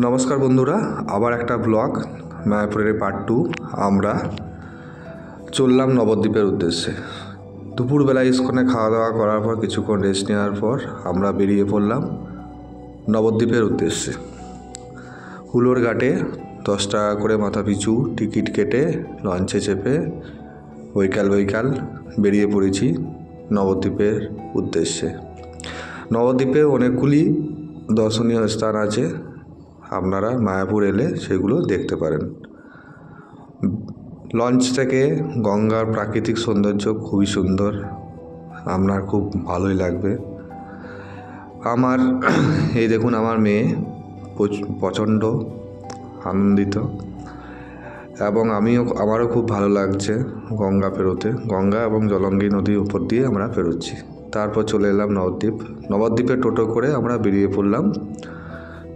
নমস্কার বন্ধুরা, আবার একটা ব্লগ মায়াপুরের পার্ট 2। আমরা চললাম নবদ্বীপের উদ্দেশ্যে। দুপুরবেলা ইস্কনে খাওয়া দাওয়া করার পর কিছুক্ষণ রেস্ট নেওয়ার পর আমরা বেরিয়ে পড়লাম নবদ্বীপের উদ্দেশ্যে। হুলোর ঘাটে 10 টাকা করে মাথা পিছু টিকিট কেটে লঞ্চে চেপে বৈকাল বেরিয়ে পড়েছি নবদ্বীপের উদ্দেশ্যে। নবদ্বীপে অনেকগুলি দর্শনীয় স্থান আছে, আপনারা মায়াপুর এলে সেগুলো দেখতে পারেন। লঞ্চ থেকে গঙ্গার প্রাকৃতিক সৌন্দর্য খুবই সুন্দর, আপনার খুব ভালোই লাগবে। আমার এই দেখুন, আমার মেয়ে প্রচণ্ড আনন্দিত এবং আমারও খুব ভালো লাগছে গঙ্গা পেরোতে। গঙ্গা এবং জলঙ্গি নদীর উপর দিয়ে আমরা পেরোচ্ছি। তারপর চলে এলাম নবদ্বীপে টোটো করে আমরা বেরিয়ে পড়লাম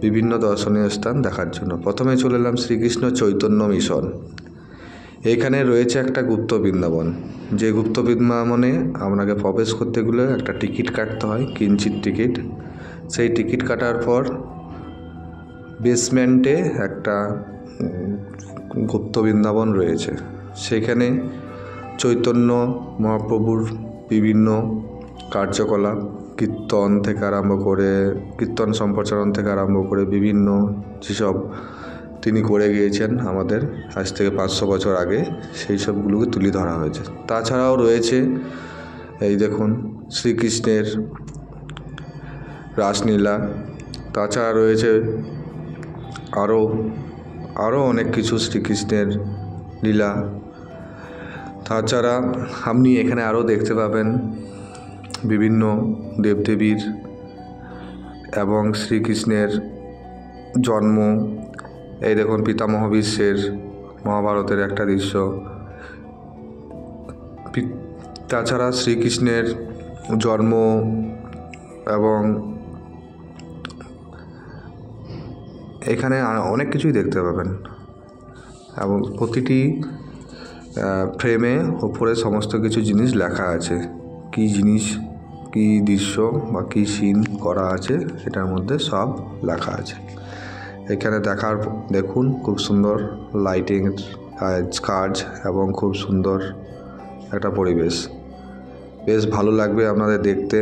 বিভিন্ন দর্শনীয় স্থান দেখার জন্য। প্রথমে চলে এলাম শ্রীকৃষ্ণ চৈতন্য মিশন। এখানে রয়েছে একটা গুপ্ত বৃন্দাবন, যে গুপ্ত বৃন্দাবনে আপনাকে প্রবেশ করতে গেলে একটা টিকিট কাটতে হয়, কিঞ্চিৎ টিকিট। সেই টিকিট কাটার পর বেসমেন্টে একটা গুপ্ত বৃন্দাবন রয়েছে। সেখানে চৈতন্য মহাপ্রভুর বিভিন্ন কার্যকলাপ, কীর্তন থেকে আরম্ভ করে কীর্তন সম্প্রচারণ থেকে আরম্ভ করে বিভিন্ন যেসব তিনি করে গিয়েছেন আমাদের আজ থেকে 500 বছর আগে, সেই সবগুলোকে তুলে ধরা হয়েছে। তাছাড়াও রয়েছে এই দেখুন শ্রীকৃষ্ণের রাসলীলা। তাছাড়া রয়েছে আরও অনেক কিছু শ্রীকৃষ্ণের লীলা। তাছাড়া আপনি এখানে আরও দেখতে পাবেন বিভিন্ন দেবদেবীর এবং শ্রীকৃষ্ণের জন্ম। এই দেখুন পিতামহ ভীষ্মের মহাভারতের একটা দৃশ্য। তাছাড়া শ্রীকৃষ্ণের জন্ম এবং এখানে অনেক কিছুই দেখতে পাবেন এবং প্রতিটি ফ্রেমে ওপরে সমস্ত কিছু জিনিস লেখা আছে, কী জিনিস, কী দৃশ্য বা কী সিন করা আছে এটার মধ্যে সব লেখা আছে। এখানে দেখুন খুব সুন্দর লাইটিং কাজ এবং খুব সুন্দর একটা পরিবেশ, বেশ ভালো লাগবে আপনাদের দেখতে।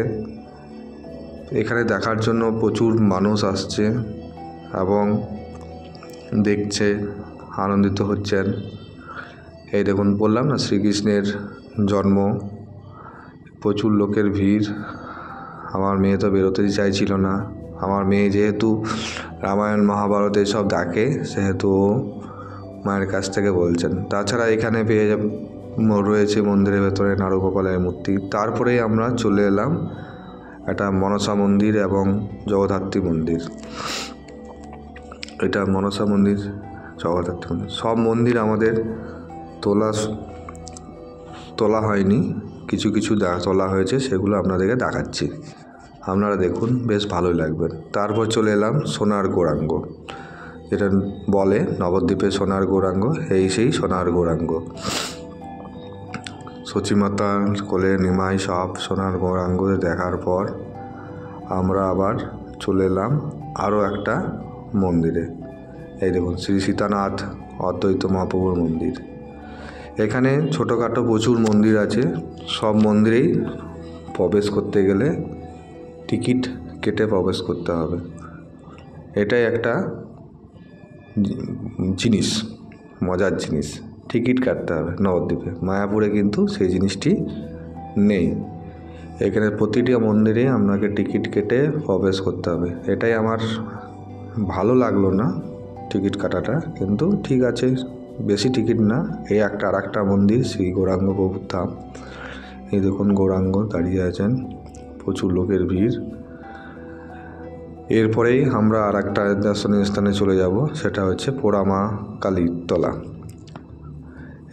এখানে দেখার জন্য প্রচুর মানুষ আসছে এবং দেখছে, আনন্দিত হচ্ছেন। এই দেখুন, বললাম না শ্রীকৃষ্ণের জন্ম, প্রচুর লোকের ভিড়। আমার মেয়ে তো বেরোতেই চাইছিল না। আমার মেয়ে যেহেতু রামায়ণ মহাভারত এসব দেখে, সেহেতু মায়ের কাছ থেকে বলছেন। তাছাড়া এখানে রয়েছে মন্দিরের ভেতরে নারুগোপালের মূর্তি। তারপরেই আমরা চলে এলাম একটা মনসা মন্দির এবং জগদ্ধাত্রী মন্দির। এটা মনসা মন্দির, জগদ্ধাত্রী মন্দির। সব মন্দির আমাদের তোলা হয়নি, কিছু তোলা হয়েছে, সেগুলো আপনাদেরকে দেখাচ্ছি। আপনারা দেখুন, বেশ ভালোই লাগবে। তারপর চলে এলাম সোনার গৌরাঙ্গ, যেটা বলে নবদ্বীপে সোনার গৌরাঙ্গ, সেই সোনার গৌরাঙ্গ। সচিমাতা কোলে নিমাই সব সোনার গৌরাঙ্গ দেখার পর আমরা আবার চলে এলাম আরও একটা মন্দিরে। এই দেখুন শ্রী সীতানাথ অদ্বৈত মহাপ্রভুর মন্দির। এখানে ছোটোখাটো প্রচুর মন্দির আছে। সব মন্দিরেই প্রবেশ করতে গেলে টিকিট কেটে প্রবেশ করতে হবে। এটাই একটা জিনিস, মজার জিনিস, টিকিট কাটতে হবে নবদ্বীপে। মায়াপুরে কিন্তু সেই জিনিসটি নেই। এখানে প্রতিটি মন্দিরে আপনাকে টিকিট কেটে প্রবেশ করতে হবে। এটাই আমার ভালো লাগলো না টিকিট কাটাটা, কিন্তু ঠিক আছে, বেশি টিকিট না। এই আর একটা মন্দির, শ্রী গৌরাঙ্গ প্রভুর ধাম। এই দেখুন গৌরাঙ্গ দাঁড়িয়ে আছেন, প্রচুর লোকের ভিড়। এরপরেই আমরা আর একটা দর্শনীয় স্থানে চলে যাব, সেটা হচ্ছে পোড়ামা কালীতলা।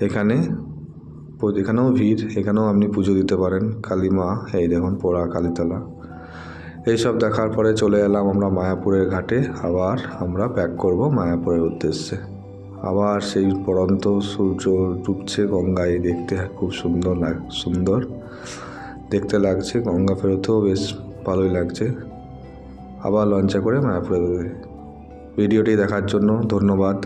এখানেও ভিড়, এখানেও আপনি পুজো দিতে পারেন কালী মা। এই দেখুন পোড়া কালীতলা। এইসব দেখার পরে চলে এলাম আমরা মায়াপুরের ঘাটে। আবার আমরা ব্যাক করব মায়াপুরের উদ্দেশ্যে। আবার সেই পড়ন্ত সূর্য ডুবছে গঙ্গায়, দেখতে খুব সুন্দর দেখতে লাগছে। গঙ্গা পেরোতেও বেশ ভালোই লাগছে। আবার লঞ্চে করে মায়াপুরে ভিডিওটি দেখার জন্য ধন্যবাদ।